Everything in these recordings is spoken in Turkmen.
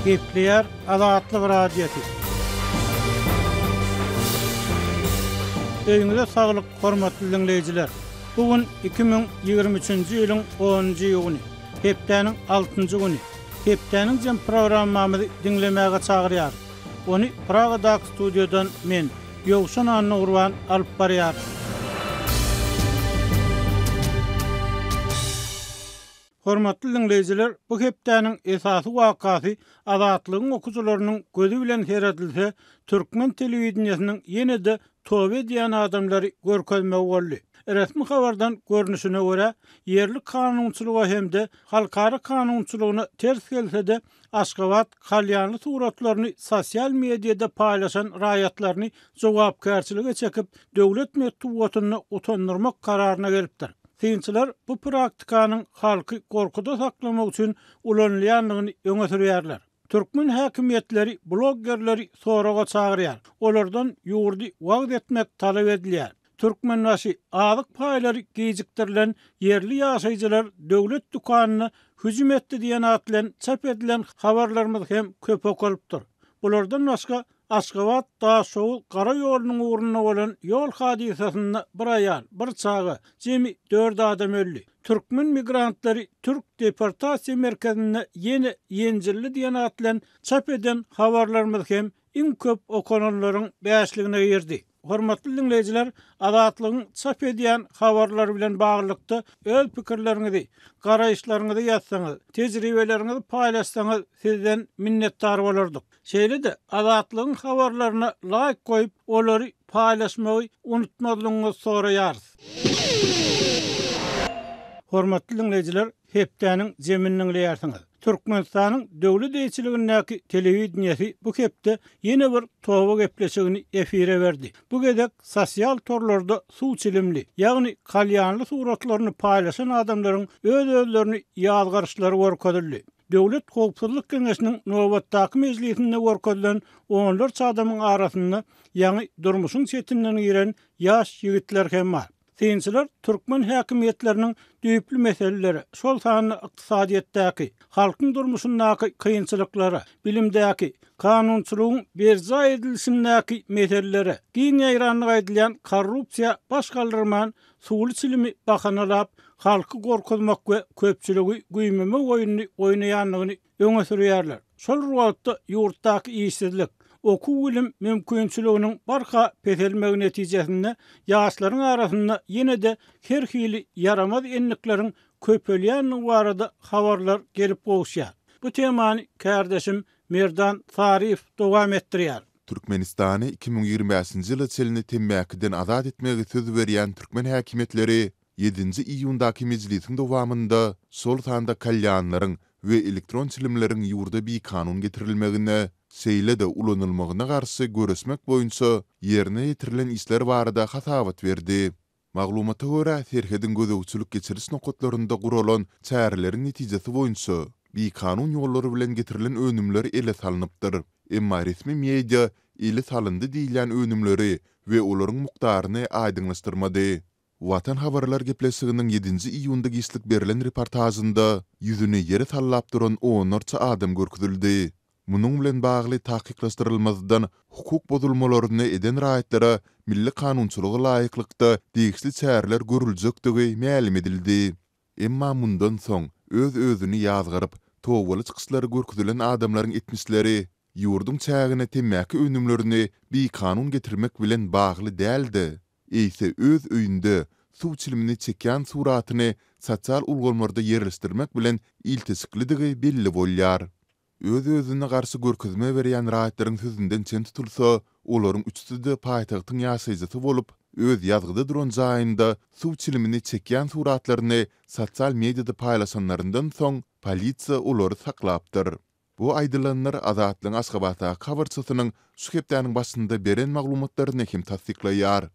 Gepleyer Azatlyk Radiosu. Öýüňize saglyk, hormatly dinleýijiler. Bugün 2023-nji ýylyň 10-njy ýyly. Hepdeniň 6-njy güni. Hepdeniň jem programmamyzy dinlemäge çagyrýar. Onu Praga'daki studiodan men Ýowşan Anna Urban alyp barýar. Hormatly dinleýijiler, bu hepdeniň esasy wakasy azatlygyň okujylarynyň gözü bilen seredilse, türkmen telewizionynyň ýene-de töwe diýen adamlary görkezmek boldy. Resmi habardan görnüşine göre yerli kanunçylyga hemde halkara kanunçylygyna ters gelse-de Aşgabat kalyanly suratlaryny sosial mediada paýlaşan raýatlaryny jogapkärçilige çekip döwlet medeniýetini utandyrmak kararyna gelipdir. Synçylar bu praktikanyň halky gorkuda saklamak üçin ulanylýanlygyny öňe sürýärler. Türkmen häkimetleri, bloggerleri soraga çagyrýar. Olardan ýurdy wagt etmek talap edilýär. Türkmenbaşy azyk paýlary gejikdirilen yerli ýaşaýjylar döwlet dukanyna hüjüm etdi diýen at bilen çap edilen habarlarymyz hem köp okulypdyr. Bulardan başga Aşgabat Daşow Gara ýolunyň uğruna bolan ýol hadisasyny bir aýal, bir çagy, jemi 4 adam öldü. Türkmen migrantlary Türk deportasiýa merkezine ýene ýenjilli diýen at bilen çap eden habarlarymyz hem iň köp okunanlaryň bäşligine girdi. Hormatly dinleýijiler, azatlygyň çap edýän habarlar bilen baglykda öz pikirleriňizi, garaýşlaryňyzy ýazsaňyz, tejribeleriňizi paýlaşsaňyz sizden minnetdar bolardyk. Şeýle-de azatlygyň habarlaryna laýyk goýup, olary paýlaşmagy unutmadyňyzy soraýarys. Hormatly dinleýijiler, hepdeniň jeminiň leýärsiňiz. Türkmenistanyň döwlet eýçiligindäki telewizionyasy bu hepde ýene bir towa gepleşigini efire berdi. Bu gedek sosial torlarda suw çilimli, ýagny kalyanly suratlaryny paýlaşan adamlaryň öz-özlerini ýazgarşlary görkezildi. Döwlet Howpsuzlyk Keňeşiniň nowatdaky mejlisinde görkezilen onlarça adamyň arasynda ýa-ni durmuşyň çetinden giren ýaş ýigitler hem bar. Synçylar türkmen häkimetleriniň düýpli meseleleri, şol sany ykdysadyýetdäki, halkyň durmuşyndaky kynçylyklary, bilimdäki, kanunçylygyň berja edilişindäki meseleleri, giň ýaýranlyk edilýän korrupsiýa baş galdyrman suwly çilimi bahanalap, halky gorkuzmak we köpçüligi güýmeme oýuny oýnaýanlygyny öňe sürýärler. Şol ruwatda ýurtdaky işsizlik, oku bilim mümkinçiliginiň barha peselmegi netijesinde ýaşlaryň arasynda ýene-de her hili yaramaz enlikleriň köpelýänligi barada habarlar gelip gowşýar. Bu temany kardeşim Merdan Tarif dowam etdirýär. Türkmenistany 2025-nji ýyly çelini temmäkiden azat etmegi söz berýän türkmen häkimetleri 7-nji iýundaky mejlisiň dowamında şol sanda kalyanlaryň we elektron çilimleriň ýurda bir kanun getirilmegine seýle-de ulanylmagyna garşy göresmek boýunça ýerine ýetirilen işler barada hasawat berdi. Maglumata görä, serhedin gözegçilik geçiriş nokatlarynda guralan çäreleriň netijesi boýunça bir kanun ýollary bilen getirilen önümler ele salanypdyr. Emma resmi media ele salyndy diýilen önümleri we olaryň mukdaryny aýdyňlaşdyrmady. Watan habarlar gepleşiginiň 7-nji iýunda giçlik berilen reportajynda ýüzüne ýere sallap duran onlarça adam görkezildi. Munuň bilen bagly tahkiklaşdyrylmazdan hukuk bozulmalaryny eden raýatlara milli kanunçylyga laýyklykda degişli çäreler görüljekdigi mälim edildi. Emma mundan soň öz-özüni ýazgaryp, towaly çykyşlary görkezilen adamlaryň etmişleri ýurdun çägine temmäki önümlerini bir kanun getirmek bilen bagly däldi. Eýse öz öýünde suw çilimini çekýän suratyny sosial ulgamlarda ýerleşdirmek bilen iltisiklidigi belli bolýar. Öz-özüne garşy görkezme berýän raýatlaryň sözünden çen tutulsa, olaryň üçsüde paýtagtyň ýaşaýjysy bolup, öz ýazgyda duran jaýynda suw çilimini çekýän suratlaryny sosial mediada paýlaşanlaryndan soň polisiýa olary saklapdyr. Bu aýdylanlar azatlygyň Aşgabatdaky habarçysynyň şu hepdeniň başynda beren maglumatlaryny hem tasdiklaýar.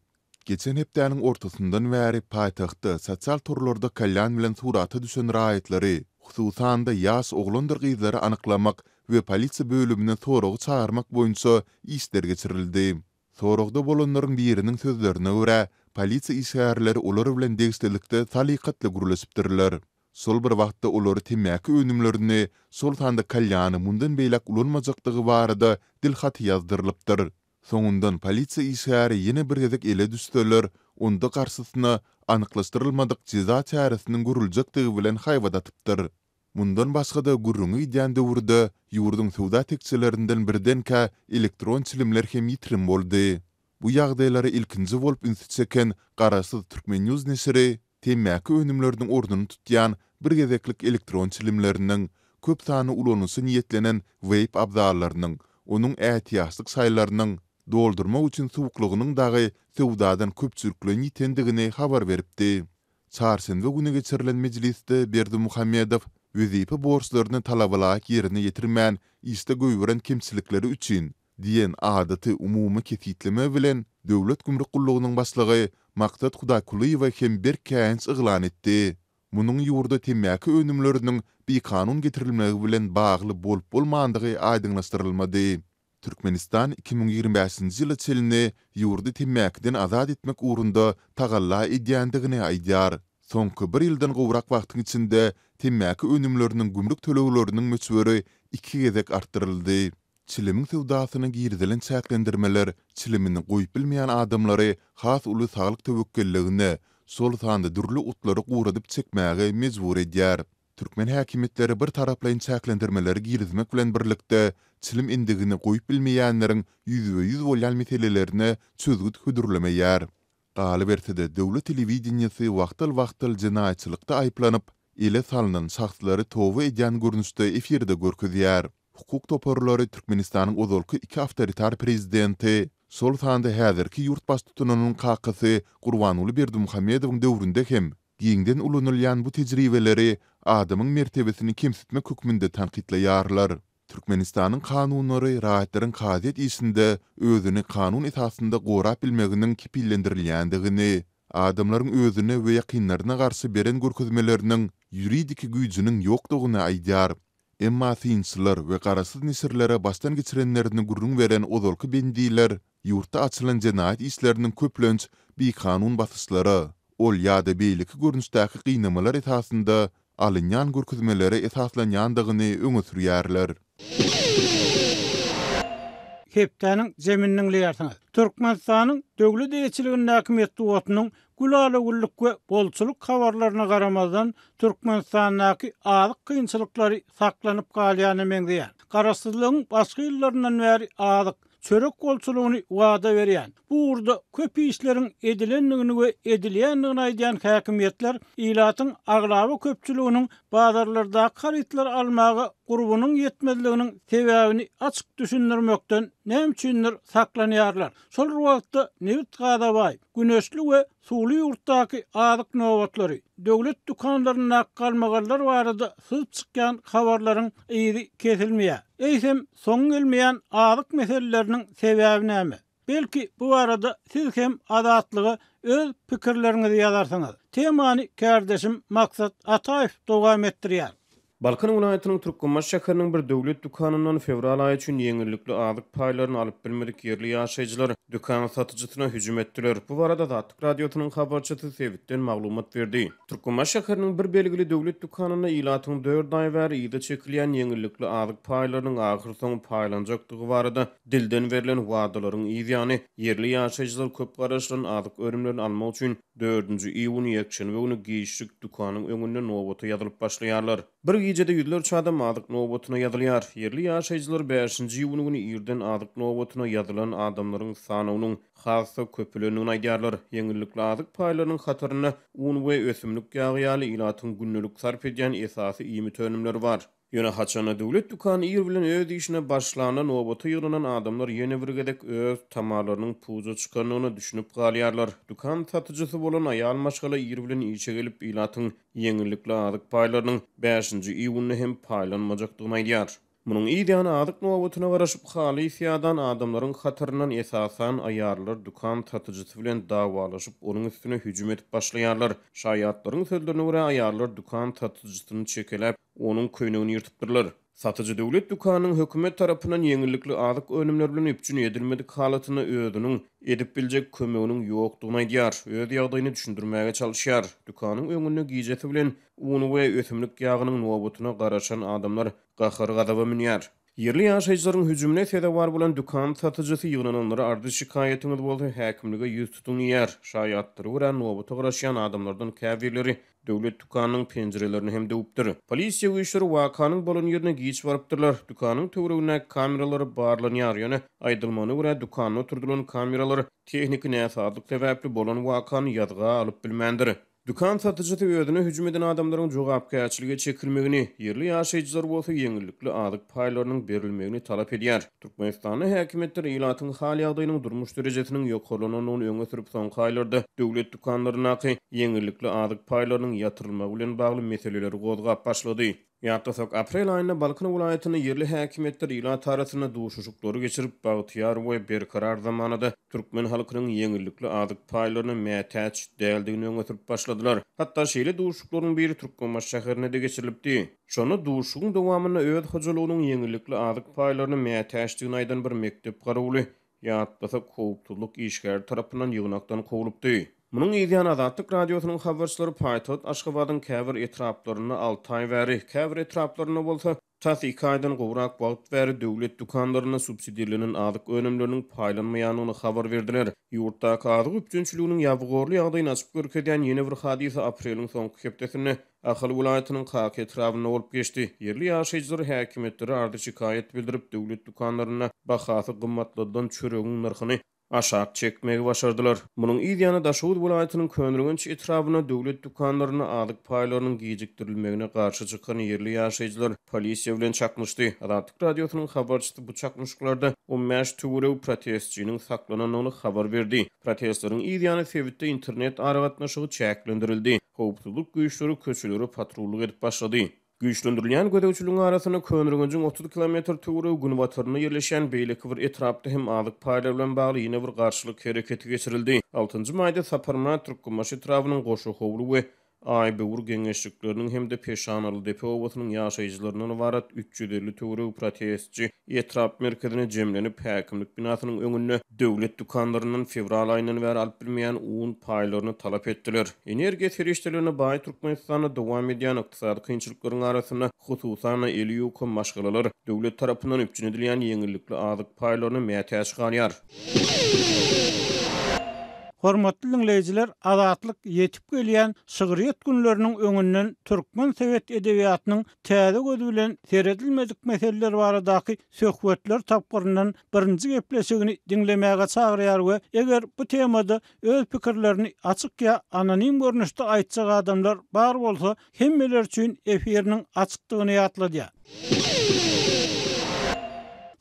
Geçen hepdeniň ortasyndan bäri paýtagtda sosial torlarda kalyan bilen suraty düşen raýatlary, hususan da ýaş oglandyr gyzlary anyklamak we polisiýa bölümine soragy çağırmak boýunça işler geçirildi. Soragda bolanlaryň biriniň sözlerine görä, polisiýa işgärleri olary bilen degişlikde salykatly guruluşypdyrlar. Sol bir wagtda olary temmäki önümlerini, sol tanda kalyany mundan beýlek ulanmajakdygy barada dilhaty ýazdyrylypdyr. Soňundan polisiýa işgäri ýene bir gezek ele düşdüler, onda garşysyna anyklaşdyrylmadyk ceza çäresiniň görüljakdygy bilen haýwadatypdyr. Mundan başga da gurrungy diýen döwürde ýurdun sowda tekçilerinden birdenkä elektron çilimler hem ýitirim boldy. Bu ýagdaýlary ilkinji bolup ünsü çeken Garasyz Türkmen News nesiri temmäki önümleriniň orduny tutýan bir gezeklik elektron çilimleriniň köp sany ulanysy niýetlenen vape abzarlarynyň, onuň ähtiýaçlyk saýlarynyň doldurmak üçin suwuklygynyň dagy sowdadan köpçüliklen ýitendigini habar beripdi. Çarşembe güni geçirilen mejlisde Berdimuhammedow wezipä borçlaryny talabalaryk ýerine ýetirmän iste göýüren kemçilikleri üçin diýen adaty umumy kesitleme bilen Döwlet Gümrük Gullugynyň başlygy Maksat Hudakuliýew hem bir käns yglan etdi. Munyň ýurda temmäki önümleriniň bir kanun getirilmegi bilen bagly bolup bolmandygy aýdyňlaşdyrylmady. Türkmenistan 2025-nji ýyl çelini ýurdy temmäkiden azad etmek uğrunda tagalla edýändigini aýdýar. Soňky bir ýyldan gowrak wagtyň içinde temmäki önümleriniň gümrük tölegleriniň möçberi 2 gezek artdyryldy. Çilimiň sowdasyny girdilen çäklendirmeler çilimini goýup bilmeýän adamlary has uly saglyk tewekkelligine, sol sanda dürli utlary guradyp çekmäge mejbur edýär. Türkmen häkimetleri bir taraplaýyn çäklendirmeleri girizmek bilen birlikde çilim indigini goýup bilmeýänleriň ýüzbe-ýüz bolýan meselelerini çözgüt hödürlemeýär. Galy berse-de döwlet telewizionyasy wagtal jinaýatçylykda aýplanyp, ele salynan şahslary towa edýän görnüşde efirde görkezýär. Hukuk toparlary Türkmenistanyň ozalky 2 awtoritar prezidenti, sol sanda häzirki ýurtbaş tutunynyň kakasy Gurbanuly Berdimuhammedowyň döwründe hem giňden ulanylýan bu tejribeleri adamyň mertebesini kemsitmek hükmünde tanqidleýärler. Türkmenistanyň kanunlary raýatlaryň kadet işinde özüni kanun esasında gorap bilmeginiň kipillendirilýändigini, adamlaryň özüne we ýakynlaryna garşy beren görkezmeleriniň ýuridik güýjüniň ýokdugyny aýdýar. Emma synçylar we garasyz nesirlere baştan geçirenlerini gurrun beren ozalky bendiler, ýurtda açylan jenaýat işleriniň köplenç bir kanun basyşlary, ol ýa-da beýleki görnüşdäki gynamalar esasında alınýan görkezmeleri esaslanýandygyny öňe sürýärler. Hepdäniň zemininiň leýarsyňy. Türkmenistanyň döwlet eýçiliginiň häkimetli wagtynyň gulaly gulluk we bolçuluk habarlaryna garamazdan Türkmenistanyň azyk kynçylyklary saklanyp galýany meňzeýär. Garasyzlygyň başga ýyllaryndan bäri azyk çörek bolçulugyny wada berýän. Bu urda köp işleriň edilendigini we edilýändigini aýdýan häkimetler ilatyň aglaby köpçüliginiň bazarlarda haritlar almagy gurbunyň ýetmezliginiň sebäbini açyk düşündirmekden näme üçindir saklanýarlar. Şol wagtda Nevit Gadabay, güneşli we suwly ýurtdaky azyk nowatlary, döwlet dukanlaryna galmagarlar barada syp çykýan habarlaryň ýeri kesilmeýär. Eýsem soň gelmeýän azyk meseleleriniň sebäbi näme? Belki bu arada siz hem adatlygy öz pikirleriňizi ýazarsyňyz. Temany kardeşim Maksat Ataýew dowam etdirýär. Balkan vilayatynyň Türkmenbaş şäheriniň bir döwlet dukanyndan fevral aýy üçin ýeňillikli azyk paýlaryny alyp bilmedik ýerli ýaşaýjylar dukan satyjysyna hüjüm etdiler. Bu barada Zatlyk radiosynyň habarçysy Sewitden maglumat berdi. Türkmenbaş şäheriniň bir belgili döwlet dukanyna ilatyň 4 aý bäri ýyda çekilýän ýeňillikli azyk paýlarynyň ahyr soň paýlanjakdygy barada dilden berilen wagdalaryň ýygyany ýerli ýaşaýjylar köp garaşlan azyk örümlerini almak üçin 4-nji iýun ýekşen we ony giýişlik dukanyň öňünde nowata ýazylyp başlaýarlar. Bir gecede yüzlerce adam adyk nowbatyna ýazylyar. Ýerli ýaşaýjylar 5-nji iýun güni ýerden adyk nowbatyna ýazylan adamlaryň sanynyň hassa köpülenigini aýdýarlar. Ýeňillikli adyk paýlarynyň hatyryna un we ösümlik ýagy ilatyň günnelik sarf edýän esasy iýmit önümleri bar. Ýöne haçana döwlet dukany ýer bilen öz işine başlanan nowbaty ýygynan adamlar ýene bir gedek öz tamalarynyň puza çykanyny düşünüp galýarlar. Dukan satyjysy bolan aýal maşgala ýer bilen işe gelip ilatyň ýeňillikli adyk paýlarynyň 5-nji iýuny hem paýlanmajakdygyny aýdýar. Munyň ýa-da adyk nowbatyna garaşyp haly ýadan adamlaryň hatyrynyň esasan aýarlar dukan satyjysy bilen dawalaşyp onuň üstüne hüjüm edip başlaýarlar. Şaýatlaryň sözlerine görä aýarlar dukan satyjysyny çekelep onuň köýnegini ýyrtypdyrlar. Satıcı döwlet dükanynyň hökümet tarapyndan ýeňillikli azyk önümler bilen üpçün edilmedik halatyny özüniň edip biljek kömeginiň ýokdugyny aýdýar. Öz ýagdaýyny düşündirmäge çalışýar. Dükanyň öňünde gijeti bilen uny we ösümlik ýagynyň nowatyna garaşan adamlar gahar gadaba minýär. Yerli ýaşaýjylaryň hüjümine sebäp bar bolan dükany satyjysy ýygynananlara ardy şikaýetiniz bolsa häkimlige ýüz tutulýar. Şaýatdyry bilen nowata garaşan adamlardan käbirleri döwlet dükanynyň penjerelerini hem döwüpdir. Polisiýa güýçleri wakanyň bolan ýerine giç barypdyrlar. Dükanyň töweregine kameralary barlanýar, ýöne aýdylmany görä dükanyna oturdulan kameralar tehnik näsaatlyk sebäpli bolan wakany ýadga alyp bilmändir. Dükan satyjysy özüne hüjüm eden adamlaryň jogapkärçiligi çekilmegini, yerli ýaşaýjylar bolsa ýeňillikli azyk paýlarynyň berilmegini talap edýär. Türkmenistanyň häkimetleri ýylatyň hal ýagdaýynyň durmuş derejesiniň ýokalanyny öňe sürüp soňky aýlarda döwlet dükanlaryna ýeňillikli azyk paýlarynyň ýatyrylmagy bilen bagly meseleleri gozgap başlady. Ýa-da aprel aýynda Balkan welaýatyny yerli häkimetleri ýyla tarasyna duşuşuklary geçirip bagtyar we berkarar zamanada türkmen halkynyň ýeňillikli azyk paýlaryny mätäç däldigini öňe sürüp başladylar. Hatda şeýle duşuklaryň biri Türkmenbaş şäherine de geçirilipdi. Şonu duşugyň dowamyny öz hojalygynyň ýeňillikli azyk paýlaryny mätäçdigini aýdan bir mektep garawaly ýa-da howpsuzlyk işgär tarapyndan ýygnakdan kowulupdy. Munun ýa-da Azatlyk radiosynyň habarçylary Paýtat Aşgabatyň käbir etraplaryny 6 aý bäri, käbir etraplaryna bolsa tasikaýdan gowrak wagt bäri döwlet dükanlaryna subsidiýalanyň azyk önümleriniň paýlanmaýanyny habar berdiler. Ýurtda azyk üpçünçiliginiň ýabgorly ýagdaýyny açyp görkezýän ýene bir hadisa apreliň soňky hepdesinde Ahal welaýatynyň Kak etrabyna bolup geçdi. Yerli ýaşaýjylar häkimetleri ardy şikaýet bildirip döwlet dükanlaryna bahasy gymmatladan çöregiň narhyny aşak çekmegi başardılar. Munun ýa-da Daşowut welaýatynyň Könrünç etrabyna döwlet dükanlaryna azyk paýlarynyň gijikdirilmegine garşy çykan yerli ýaşaýjylar polisiýa bilen çakmışdy. Azatlyk radiosynyň habarçysy bu çakmışyklarda 15 töwerew protestçiniň saklananyny habar berdi. Protestlaryň ýa-da sebäpde internet aragatnaşygy çäklendirildi. Howpsuzlyk güýçleri köçeleri patrullyk edip başlady. Güýçlendirilýän gödäwçiligiň arasyna Könrünçiň 30 kilometr töwerew gün batyryna ýerleşen beýleki bir etrapda hem azyk paýlar bilen bagly ýene bir garşylyk hereketi geçirildi. 6-njy maýda Saparma Türkmenbaş etrabynyň goşu howlu we Aýbewur geňeşlikleriniň hem de Peşanaly depe owasynyň ýaşaýjylarynyň warat 350 töwerew protestçi etrap merkezine jemlenip häkimlik binasynyň öňünde döwlet dükanlaryndan fevral aýyndan bäri alyp bilmeýän un paýlaryny talap etdiler. Energiýa serişdelerine baý Türkmenistanda dowam edýän ykdysady kynçylyklaryň arasyna hususan elýuko maşgalalar döwlet tarapyndan üpçün edilýän ýeňillikli azyk paýlaryny mätäç galýar. Hormatly dinleyijiler, Azatlyk ýetip gelýän şygyryýet günleriniň öňünden türkmen sowet edebiýatynyň täze gözi bilen seredilmedik meseleler baradaky söhbetler tapgyryndan birinji gepleşigini dinlemäge çagyrýar we eger bu temada öz pikirlerini açyk ýa anonim görnüşde aýtjak adamlar bar bolsa, hemmeler üçin efiriniň açykdygyny ýatladýar.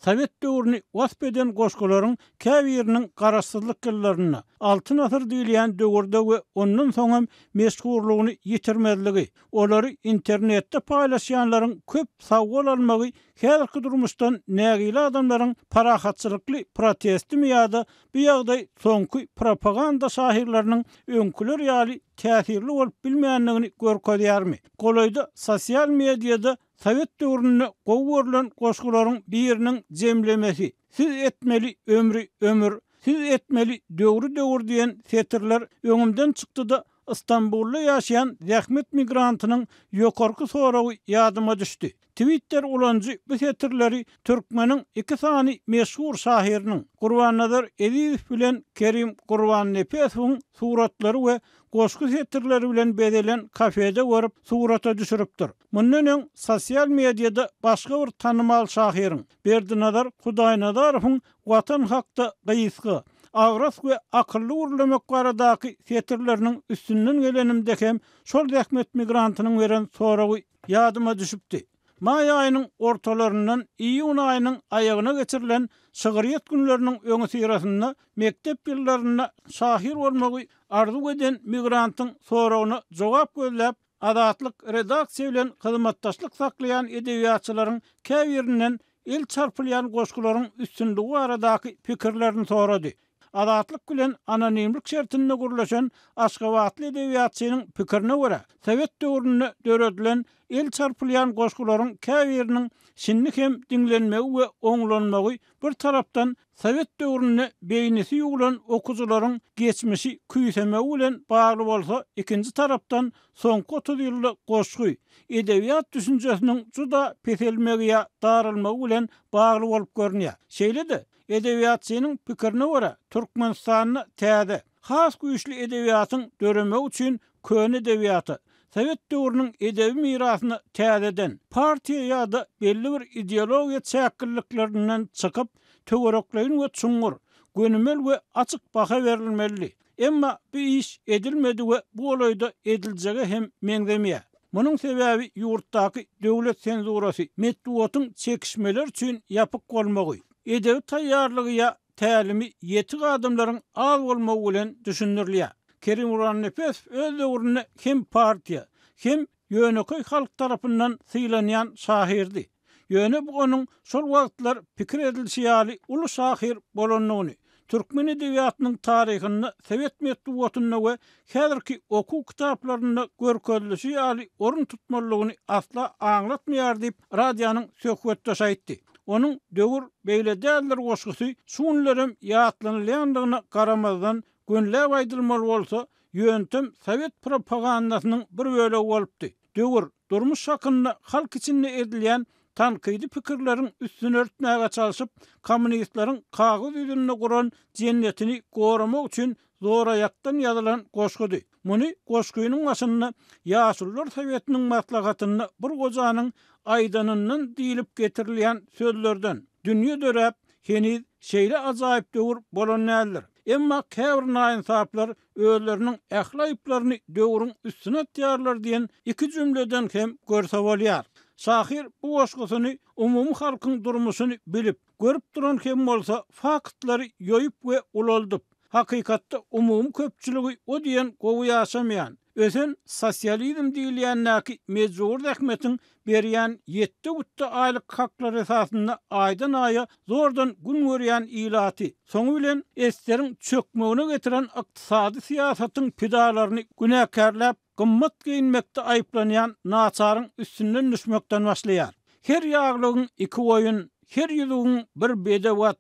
Sowet döwrüni wasp eden goşgalaryň käbiriniň garaşsyzlyk ýyllaryna, altyn asr diýilýän döwürde we ondan soň hem meşhurlygyny ýitirmezligi, olary internetde paýlaşýanlaryň köp sawgal almagy, häzirki durmuşdan nägili adamlaryň parahatçylykly protestimi ýa-da bu ýagdaý soňky propaganda şahirleriniň öňküler ýaly täsirli bolup bilmeýänligini görkezýärmi? Golaýda sosial mediada Sowet döwrüne gowurlan goşgularyň biriniň jemlemesi, siz etmeli ömür, siz etmeli döwrü diýen setirler öňümden çykdy-da Istanbulda ýaşaýan zähmet migrantynyň ýokarky soragy ýadyma düşdi. Twitter ulanjy bu setirleri türkmeniň iki sany meşhur şahiriniň Gurbannazar Ediýew bilen Kerim Gurbannepetowyň suratlary we goşky setirleri bilen bedelen kafede görüp surata düşüripdir. Mundan öň sosial mediada başga bir tanymal şahiriň Berdinazar Hudaýnazarowyň Watan hakda gysgy Agras we akylly urlamak baradaky setirleriniň üstünden gelenimde hem şol zähmet migrantynyň beren soragy ýadyma düşüpdi. May aýynyň ortalaryndan iýun aýynyň aýagyna geçirilen şygyryýet günleriniň öňü syrasynda mektep ýyllaryna şahir bolmagy arzu eden migrantyň soragyna jogap gözläp Azatlyk redaksiýa bilen hyzmatdaşlyk saklaýan edebiýatçylaryň käbirinden el çarpylýan goşgularyň üstünligi baradaky pikirlerini sorady. Azatlyk bilen anonimlik şertinde gurulaşan Aşgabatly edebiýatçynyň pikirine görä, Sowet döwründe döredilen el çarpylýan goşgularyň käbiriniň şinlik hem dinlenmegi we oňlanmagy bir tarapdan Sowet döwrüne beýnesi ýugulan okuzylaryň geçmişi küýsemegi bilen bagly bolsa, ikinji tarapdan soňky 30 ýyllyk goşgy edebiýat düşünjesiniň juda peselmegiýe darylmagy bilen bagly bolup görünýär. Şeýle-de edebiýatçynyň pikirine görä, Türkmenistanyny täze, has güýçli edebiýatyň döremek üçin köne edebiýaty Sowet döwrüniň edebi mirasyny täzeden partiýa ýa-da belli bir ideologiýa çäkilliklerinden çykyp töwerekleýin we çuňur, gönümel we açyk baha berilmeli. Emma bu iş edilmedi we bu olaýda ediljegi hem meňzemeýär. Munyň sebäbi ýurtdaky döwlet senzurasy, medeniýetiň çekişmeler üçin ýapyk bolmagy, edebi taýýarlygy tälimi ýetik adamlaryň az bolmagy bilen düşünülýär. Kerim Uran-Nefes öz döwründe hem partiýa, hem ýöneköy halk tarapyndan sylanýan şahirdi. Ýöne bu onuň şol wagtlar pikir edilşi ýaly uly şahir bolanyny, türkmen edebiýatynyň taryhyny Sowet medeniýetinde we häzirki okuw kitaplarynda görkezlişi ýaly orun tutmalygyny asla aňlatmaýar diýip radionyň söhbetde aýtdy. Onuň döwür beýle däldir goşgusy şunlarym ýatlanylýandygyna garamazdan gönläp aýdylmaly bolsa, ýöntem Sowet propagandasynyň bir bölegi bolupdy. Döwür durmuş hakynda halk içinde edilýän tankydy pikirleriň üstüne örtmäge çalyşyp, kommunistlaryň kagız ýüzünde guran jennetini goramak üçin zoraýakdan ýazylan goşgudy. Muny goşguýynyň başynda ýaşullar Sowetiniň maslahatyny bir gojanyň aýdanyndan diýilip getirilýän sözlerden dünýe dörep, heniz şeýle ajaýyp döwür bolanýarlar. Emma käbir naýynsaplar özleriniň ählaýyplaryny döwrüň üstüne atýarlar diýen iki jümleden hem görse bolýar. Şahir bu goşgusyny umumy halkyň durmuşyny bilip, görüp duran hem bolsa faktlary ýoýup we ulaldyp, hakykatda umumy köpçüligi o diýen gowy ýaşamaýan, ösen sosializm diýilýän näki mejbur häkmetiň berýän 7 gutda aýlyk haklar esasynda aýdan aýa zordan gün görýän ilaty, soňy bilen esteriň çökmegine getiren ykdysady siýasatyň pidalaryny günäkärläp gymmat giyinmekde aýplanýan naçaryň üstünden düşmekden başlaýar. Her ýaglygyň iki oýun, her ýüzüň bir bedewat,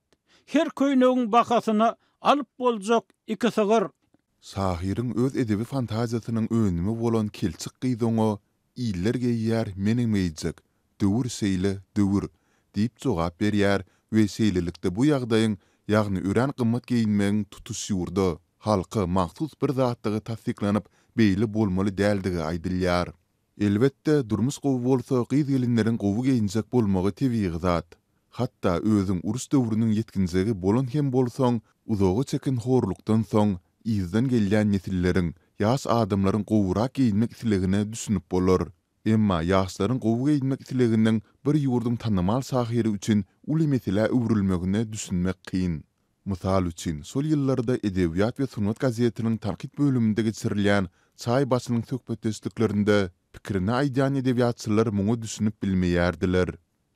her köýnegiň bakasyna alyp boljak iki sygyr. Sahiriň öz edebi fantaziýasynyň önümi bolan kelçik gyýdoňa iller geýýär menemeýjek, döwür seýle döwür diýip jogap berýär we seýlelikde bu ýagdaýyň, ýagny ören gymmat giyinmegiň tutuş ýurda, halky mahsus bir zatdygy tasdiklanyp beýle bolmaly däldigi aýdylýar. Elbetde durmuş gowy bolsa gyz gelinleriň gowy giyinjek bolmagy tebii zat. Hatta özüň urus döwrüniň yetkinjegi bolan hem bolsaň, uzogy çekin horlukdan soň izden gelýän nesilleriň, ýaş adamlaryň gowurak giyinmek islegine düşünüp bolar. Emma ýaşlaryň gowy giyinmek isleginden bir ýurdun tanymal sahiri üçin uly mesele öwrülmegine düşünmek kyn. Mysal üçin, sol ýyllarda Edebiýat we Sunat gazetiniň tanqid bölüminde geçirilýän çay basynyň söhbetdeşliklerinde pikirini aýdýan edebiýatçylar muňu düşünüp bilmeýärdiler.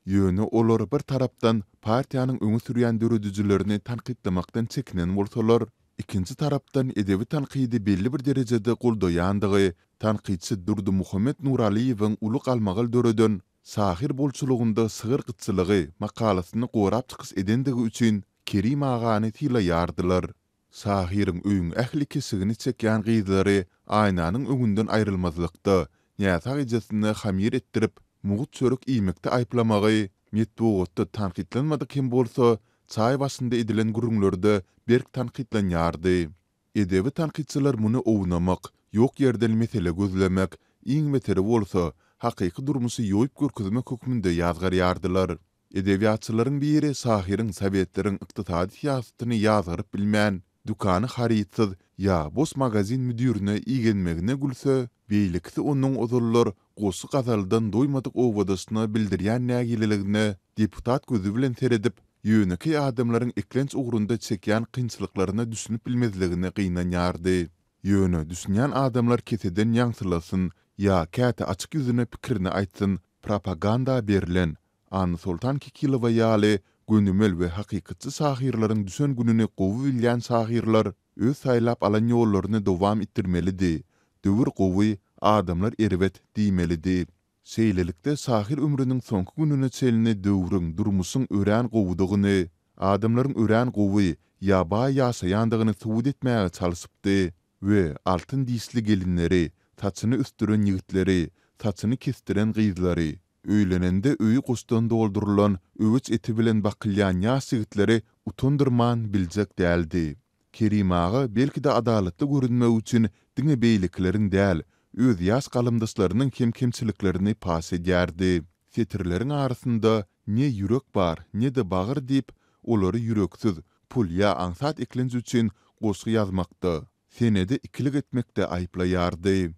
Ýöne olar bir tarapdan partiýanyň öňe sürýän döredüjilerini tanqidlamakdan çekinen bolsalar, ikinji tarapdan edebi tanqidi belli bir derejede goldaýandygy, tanqidçi Durdy Muhammed Nuraliýewiň uly galmagal döreden sahir bolçulugunda sygyr gyçylygy makalasyny gorap çykys edendigi üçin Kerim agany tilaýardylar. Sahiriň öýüň ähli kesigini çekýän gyzlary aýnanyň öňünden aýrylmazlykda, ýa-da gijasini hamir etdirip, mugut çörek iýmekde aýplamagy, medeniýetde tanqidlenmady kim bolsa, çay başynda edilen gurunglerde berk tanqidlenýärdi. Edebi tanqidçiler muny ownamak, ýok ýerden mesele gözlemek, iň beteri bolsa, hakyky durmuşy ýoýup görkezmek hökmünde ýazgarýardylar. Edebiýatçylaryň biri sahiriň Sowetlaryň ykdysady siýasatyny ýazgyryp bilmän, dukany harytsyz ýa bos magazin müdirine iýgenmegine gülse, beýlikde onuň ozullar goşy gazaldan doýmadyk owadasyna bildirýän nägileligine deputat gözü bilen seredip, ýöneki adamlaryň eklenç ugrunda çekýän kynçylyklaryna düşünüp bilmezligine gynanýardy. Ýöne düşünýän adamlar keseden ýaňsylasyn ýa käte açyk ýüzüne pikirini aýtsyn, propaganda berilen An Sultan Kikilowa ýaly Gönümel we hakykatçy sahirlaryň düşen gününi gowy bilýän sahirlar öz saýlap alan ýollaryny dowam etdirmelidi. Döwür gowy adamlar erbet diýmelidi. Seýlelikde sahir ömrüniň soňky gününe çelini döwrüň durmuşyň ören gowudygyny, adamlaryň ören gowy ýaba ýaşaýandygyny suwut etmäge çalyşypdy we altyn disli gelinleri, taçyny üstüren ýigitleri, taçyny kestiren gyzlary, öýlenende öýü gostan doldurulan öwüç eti bilen bakylýan ýaş ýigitleri utundyrman biljek däldi. Kerim ağa belki de adalatly görünmek üçin diňe beýlikleriň däl, öz ýaş galymdaşlarynyň kemçiliklerini pas edýärdi. Fetirleriň arasynda ne ýürek bar, ne de bagyr diýip olary ýüreksiz, pul ýa ansat eklenji üçin gosgy ýazmakda, senede ikilik etmekde aýplaýardy.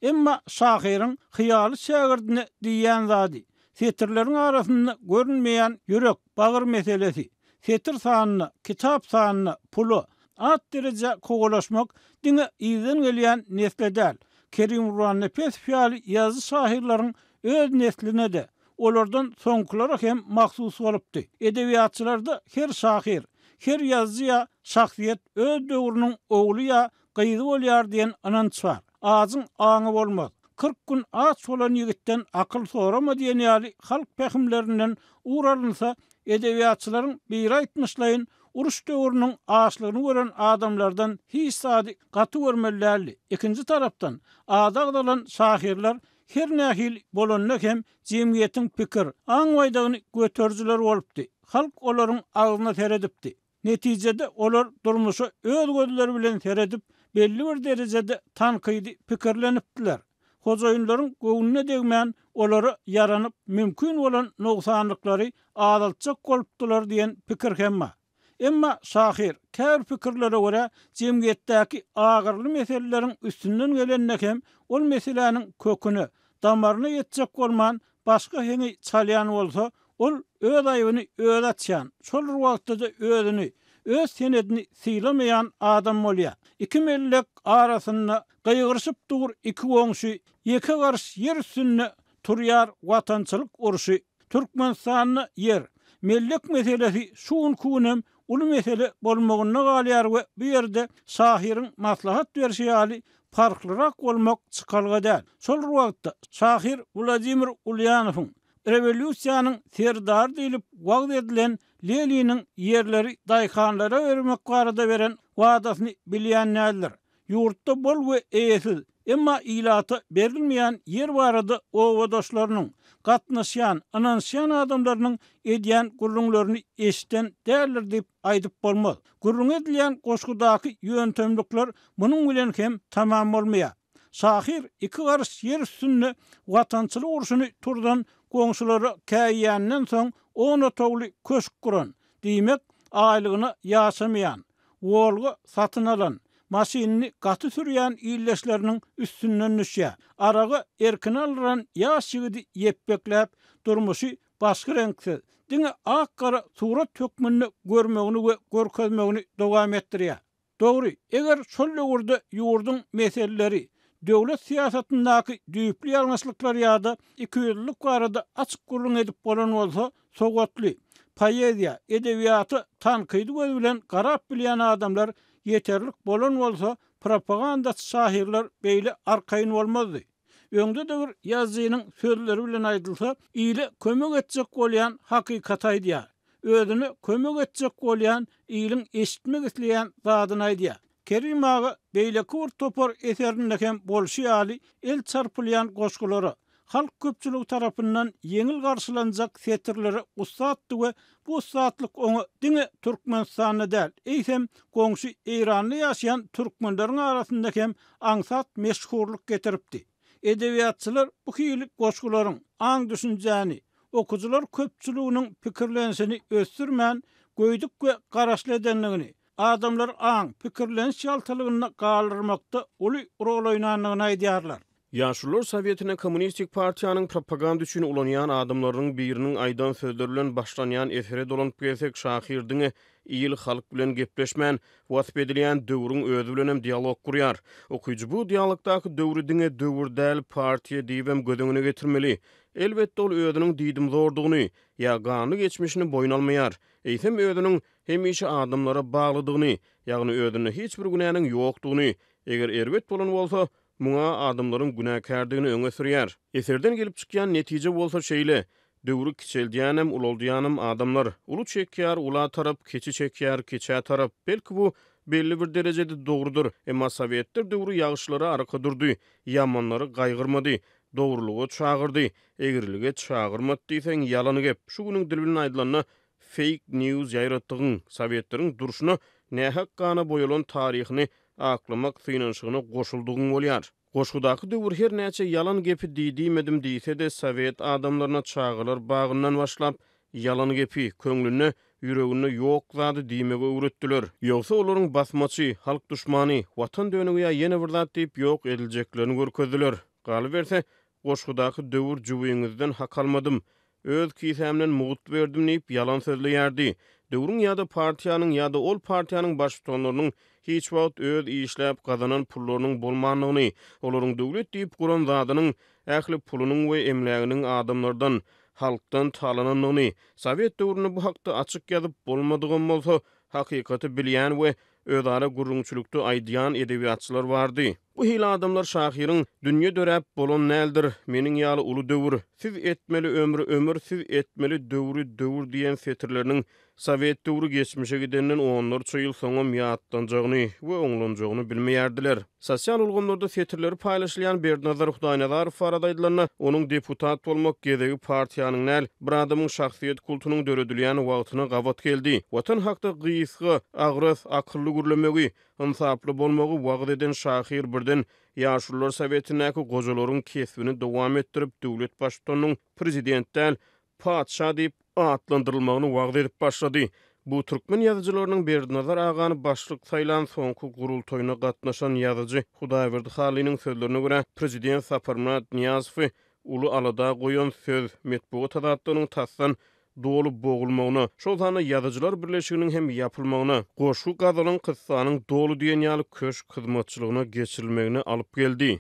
Emma şahyryň hyýaly şagirdine diýen zady, fetirleriň arasynda görünmeýän ýürek, bagyr meselesi, fetir sanyny, kitap sanyny, pulu, at derece kogolaşmak diňe ýyzdan gelýän nesledäl. Kerim Ruhan nefes fiýaly ýazy şahirlaryň öz nesline de, olardan soňkulara hem mahsus bolupdy. Edebiýatçylarda her şahir, her ýazgıya şahsiýet öz döwrüniň ogly ýa gyzy bolýar diýen ananç bar. Ağzın aňy bolmaz. 40 gün aç bolan ýigitden akyl sorama diýen ýaly halk pähimlerinden uğralynsa, edebiýatçylaryň bir aýtmyşlaýyn uruş döwrüniň aşlygyny gören adamlardan hiç sady gaty görmellerli. Ikinji tarapdan adagdalan şahirler her nähil bolanlar hem jemgyýetiň pikir, aňwaýdagyny göterjiler bolupdy. Halk olaryň agyna teredipdi. Netijede olar durmuşy öz gözleri bilen teredip belli bir derejede tankydy pikirlenipdiler. Hojaýynlaryň göwnüne degmän olary yaranyp mümkin bolan noksanlyklary adalçak bolupdylar diýen pikir hem bar. Emma şahir kär pikirlere göre jemgyýetdäki agyrly meseleleriň üstünden gelenne hem ol meseleniň köküni, damaryny ýetjek bolman başga heni çalýan bolsa, ol öz aýbyny öz açýan, şol wagtda özüni, öz senedini syýlamaýan adam bolýar. İki mellek arasynda gyýgyrşyp dur iki goňşy, iki garş ýer üstünde turýar watançylyk uruşy. Türkmenistanyny ýer, mellek meselesi şuun kunem ulu mesele bolmagyna galýar we bu ýerde şahyryň maslahat berşi ýaly farklyrak bolmak çykalga däl. Şol wagtda şahyr Vladimir Ulyanowyň revolýusiýanyň serdar diýilip wagt edilen Leniniň ýerleri daýkanlara bermek barada beren wadasyny bilýän näler. Ýurtda bol we eýesiz, emma ilaty berilmeýän ýer barada owadaşlarynyň gatnaşýan, ananşýan adamlarynyň edýän gurrunlaryny eşden därler diýip aýdyp bolmaz. Gurrun edilýän goşgudaky ýöntemlikler munyň bilen hem tamam bolmaýar. Şahir iki garş ýer üstünde watançylyk uruşyny turdan goňşulary käýýänden soň ona togly köşk kuran, diýmek aýlygyna ýaşamaýan, wolga satyn alan, maşinini gaty sürýän ýylleşleriniň üstünden düşýär. Aragy erkin alyran ýaş ýigidi ýepbekläp durmuşy başga reňksiz, diňe ak-gara surat tökmünni görmegini we görkezmegini dowam etdirýär. Dogry, eger şol ýurda ýurdun meseleleri, döwlet siýasatyndaky düýpli ýalňyşlyklar ýa-da ikiyüzlük barada açyk gurrun edip bolan bolsa, sogatly, poeziýa, edebiýaty tankydy göz bilen garap bilýän adamlar yeterlik bolan bolsa, propaganda şahirler beýle arkaýyn bolmazdy. Öňde de bir ýazgynyň sözleri bilen aýdylsa, ýyly kömek etjek bolýan hakykat aýdýar. Özüni kömek etjek bolýan ýylyň eşitmek isleýän zadyny aýdýar. Kerim ağa beýleki bir topar eserinde hem bolşy ýaly el çarpylýan goşgulary, halk köpçüligi tarapyndan ýeňil garşylanjak fetirleri ustatdy we bu ustatlyk oňa diňe Türkmenistanyna däl, eýsem goňşy Eýranda ýaşaýan türkmenleriň arasynda hem aňsat meşhurlyk getiripdi. Edebiýatçylar bu hyýlik goşgularyň aň düşünjäni, okujular köpçüliginiň pikirlensini ösdürmän, göýdük we garaşly edenligini, adamlar aň pikirlens ýaltalygyny galyrmakda uly rol oýnanlygyny aýdýarlar. Ýaşular Sowetine Kommunistik Partiýanyň propaganda üçin ulanýan adamlaryň biriniň aýdan sözleri bilen başlanýan efere dolanyp gelsek, şahirdiňe ýyl halk bilen gepleşmän, wasp edilýän döwrüň özü bilen hem dialog kurýar. Okuyucu bu dialogdaky döwrü diňe döwür däl partiýa diýip hem gödüňüne getirmeli. elbetde ol özüniň diýdim zordugyny, ýa gany geçmişini boyun almaýar. Eýsem özüniň hemişe adamlara baglydygyny, ýagny özüne hiç bir günäniň ýokdugyny, eger erbet bolan bolsa, muňa adamlaryň günäkärdigini öňe sürýär. Eserden gelip çykýan netije bolsa şeýle, döwrü kiçeldiýanem, uloldiýanem adamlar, ulu çekýär, ula tarap, keçi çekýär, keçä tarap. Belki bu belli bir derecede dogrudur. Emma Sovetler döwrü ýagşylara arka durdy, ýamanlary gaýgyrmady, dogrulyga çagyrdy. Egirlige çagyrmady diýseň ýalany gep. Şu günüň dil bilen aýdylanyna fake news ýaýratdygyň, Sovetleriň duruşuna nähak gana boýalan taryhyny aklamak synanşygyna goşuldygyň bolýar. Goşgudaky döwür her näçe ýalan gepi diýmedim diýse de Sowet adamlaryna çağılar bagyndan başlap ýalan gepi köňlüne, ýüregine ýok zady diýmege öwretdiler. Ýogsa olaryň basmaçy, halk düşmany, watan dönüge ýene bir zat diýip ýok ediljeklerini görkezdiler. Galy berse, goşgudaky döwür jubyňyzdan hak almadym, öz kisemden mugut berdim diýip ýalan sözleýärdi. Döwrüň ýa-da partiýanyň ýa-da ol partiýanyň başçylarynyň hiç wagt öz işläp gazanan pullarynyň bolmanlygyny, olaryň döwlet diýip guran zadynyň ähli pulunyň we emläginiň adamlardan, halkdan talananyny, Sowet döwrüne bu hakda açyk ýazyp bolmadygan bolsa, hakykaty bilýän we özara gurrunçylykdy aýdýan edebiýatçylar bardy. Bu hili adamlar şahyryň dünýe döräp bolan näldir, meniň ýaly uly döwür, siz etmeli ömür, siz etmeli döwür diýen setirleriniň Sowet döwrü geçmişe gidenden onlarça ýyl soňra ýatdanjagyny we oňlanjagyny bilmeýärdiler. Sosial ulgamlarda setirleri paýlaşylýan Bernazar Hudaýnazarow barada onuň deputat bolmak gezegi partiýanyň näl bir adamyň şahsiýet kultunyň döredilýän wagtyna gabat geldi. Watan hakda gysga, agras, akylly gürlemegi, insaply bolmagy wagt eden şahyr birden ýaşurlar Sowetindäki gojalaryň kesbini dowam etdirip döwlet başçylygynyň prezidentden padşah diýip atlandyrylmagyny wagt edip başlady. Bu türkmen ýazyjylarynyň Bernazar agany başlyk saýlan soňky gurultoýuna gatnaşan ýazyjy Hudaýberdi Halynyň sözlerine görä, prezident Saparmurat Niýazow uly alada goýan söz metbuat adatlarynyň tassan dolu boğulmagyna, şol sany ýazyjylar birleşiginiň hem ýapylmagyna, goşu gazalan kyssanyň dolu diýen ýaly köşk hyzmatçylygyna geçirilmegine alyp geldi.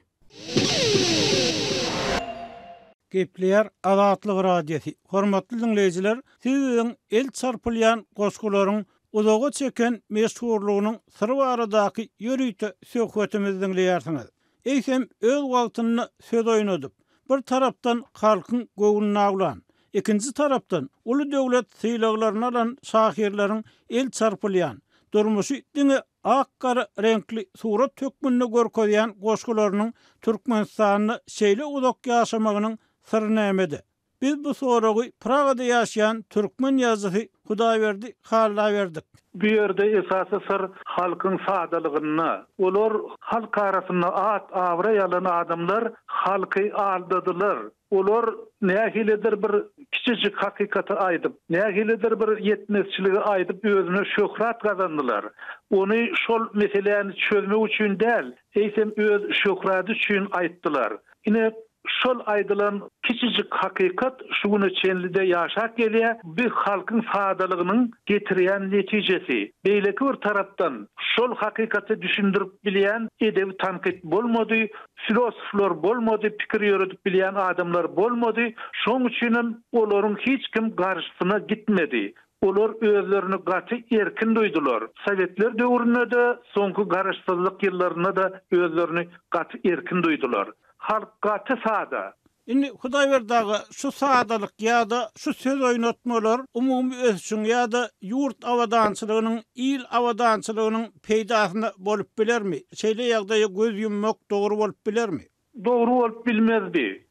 Gepleýär Azatlyk radiosi. Hormatly dinleýijiler, siziň el çarpylýan goşgularyň uzaga çeken meşhurlygynyň syry baradaky ýörüýte söhbetimizi dinleýärsiňiz. Eýsem öz wagtyny söz oýnadyp, bir tarapdan halkyň göwünini aglan, ikinji tarapdan uly döwlet syýlaglaryny alan şahyrlaryň el çarpylýan, durmuşy diňe ak-gara renkli surat tökmünni görkezýän goşgularynyň Türkmenistanyny şeýle uzak ýaşamagynyň syry nämede? Biz bu soragy Pragada ýaşaýan türkmen ýazyjy Hudaýberdi Halyna berdik. Bu ýerde esasy syr halkyň sadalygyny, olar halk arasyna awra ýalan adamlar halky aldadylar. Olar nähilidir bir kiçijik hakykaty aýdyp, nähilidir bir ýetmezçiligi aýdyp özüne şöhrat gazandylar. Ony şol meseleni çözmek üçin däl, eýsem öz şöhraty üçin aýtdylar. Ine şol aýdylan kiçijik hakykat şu güne çenlide ýaşap gelýär, bir halkyň sadalygynyň getirýän netijesi. Beýleki bir tarapdan şol hakykaty düşündirip bilýän edebi tanqid bolmady, filosoflar bolmady, pikir ýöredip bilýän adamlar bolmady. Şoň üçin olaryň hiç kim garşysyna gitmedi. Olar özlerini gaty erkin duydular. Sowetler döwründe de, soňky garaşsyzlyk ýyllaryna da özlerini gaty erkin duydular. Halk gaty sada. Indi Hudaýberdagy şu sadalyk ýa-da şu söz oýnatmalar umumy öz üçin ýa-da ýurt awadançylygynyň, il awadançylygynyň peýdasyna bolup bilermi? Şeýle ýagdaýa göz ýummak dogry bolup bilermi? Dogry bolup bilmezdi.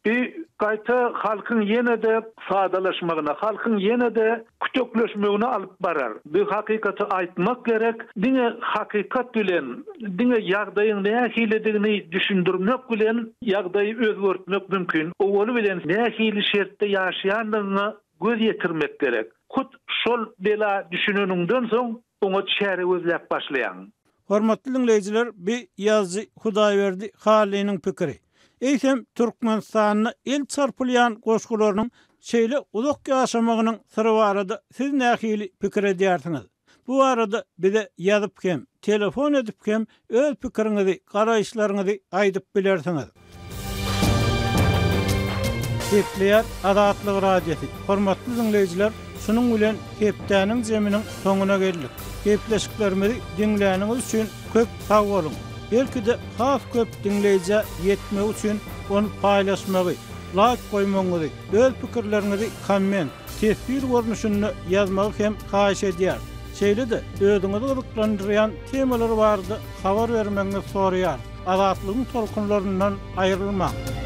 Gaýta halkyň ýene-de sadalaşmagyna, halkyň ýene-de kütökleşmegine alyp barar. Bu hakykaty aýtmak gerek. Diňe hakykat bilen, diňe ýagdaýyň nähilidigini düşündirmek bilen ýagdaýy özgertmek mümkin. Owul bilen nähili şertde ýaşaýanlygyna göz ýetirmek gerek. Kut şol bela düşüneniňden soň oňa çäre özläp başlaýan. Hormatly dinleýijiler, bir ýazyjy Hudaýberdi Halynyň pikiri. Eýsem Türkmenistanyny el çarpylýan goşgularynyň şeýle uzak ýaşamagynyň syry barada siz nähili pikir edýärsiňiz? Bu arada bize ýazyp hem, telefon edip hem öz pikiriňizi, garaýşlaryňyzy aýdyp bilersiňiz. Hepleýär Azatlyk Radiosu. Hormatly dinleýijiler, şunun bilen hepdäniň jeminiň soňuna geldik. Hepleşiklerimizi dinläniňiz üçin köp sag bolun. Belki de has köp dinleýije ýetmek üçin onu paýlaşmagy, like goýmaňyzy, öz pikirlerinizi komment, tesbir görnüşünü ýazmagy hem haýyş edýär. Şeýle-de özüňizi gyzyklandyrýan temalar bardy, habar bermeňizi soraýar. Azatlygyň tolkunlaryndan aýrylmak.